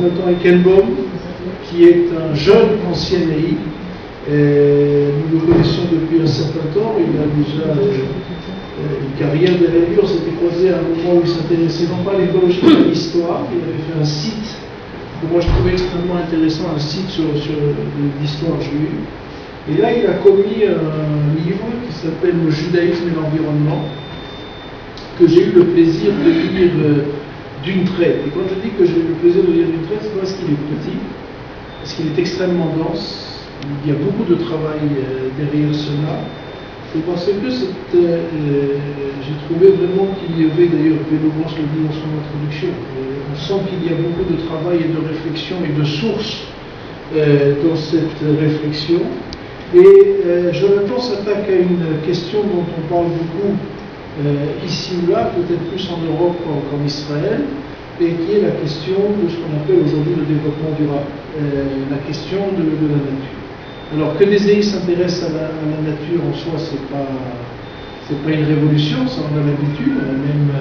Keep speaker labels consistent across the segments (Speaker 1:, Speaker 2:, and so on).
Speaker 1: Jonathan Eichenbaum, qui est un jeune ancien AI. Nous le connaissons depuis un certain temps. Il a déjà une carrière derrière lui. On s'était croisé à un moment où il s'intéressait non pas à l'écologie mais à l'histoire. Il avait fait un site que moi je trouvais extrêmement intéressant, un site sur l'histoire juive. Et là, il a commis un livre qui s'appelle Le judaïsme et l'environnement, que j'ai eu le plaisir de lire d'une traite. Et quand je dis que j'ai eu le plaisir de lire d'une traite, c'est parce qu'il est petit, parce qu'il est extrêmement dense, il y a beaucoup de travail derrière cela, et parce que j'ai trouvé vraiment qu'il y avait, d'ailleurs, Pélogon le dit dans son introduction, on sent qu'il y a beaucoup de travail et de réflexion et de sources dans cette réflexion. Et Jonathan s'attaque à une question dont on parle beaucoup ici ou là, peut-être plus en Europe qu'en Israël, et qui est la question de ce qu'on appelle aujourd'hui le développement durable, la question de la nature. Alors que des EI s'intéressent à la nature en soi, c'est pas une révolution, ça on a l'habitude, on a même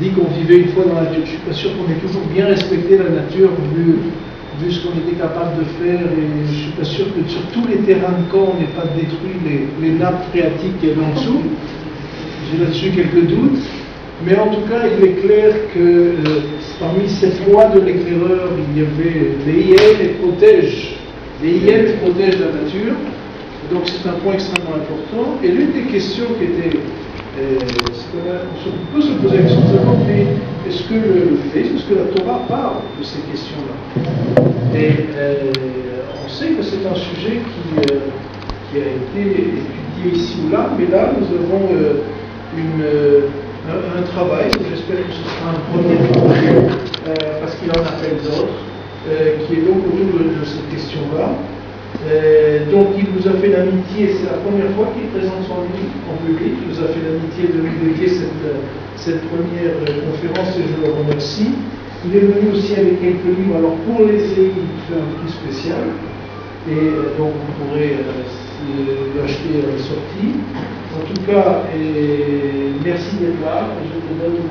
Speaker 1: dit qu'on vivait une fois dans la nature. Je ne suis pas sûr qu'on ait toujours bien respecté la nature vu ce qu'on était capable de faire, et je ne suis pas sûr que sur tous les terrains de camp on n'ait pas détruit les nappes phréatiques qu'il y avait en dessous. J'ai là-dessus quelques doutes, mais en tout cas il est clair que parmi cette loi de l'éclaireur, il y avait les IL et protègent la nature, donc c'est un point extrêmement important. Et l'une des questions qui était, on peut se poser la question de savoir, mais est-ce que le judaïsme, est-ce que la Torah parle de ces questions-là? Et on sait que c'est un sujet qui a été étudié ici ou là, mais là nous avons un travail, j'espère que ce sera un premier travail, parce qu'il en appelle d'autres, qui est donc autour de cette question-là. Donc il nous a fait l'amitié, c'est la première fois qu'il présente son livre en public, il nous a fait l'amitié de nous dédier cette première conférence et je le remercie. Il est venu aussi avec quelques livres, alors pour les EI, il fait un prix spécial, et donc vous pourrez l'acheter à la sortie. En tout cas, merci d'être là, je te donne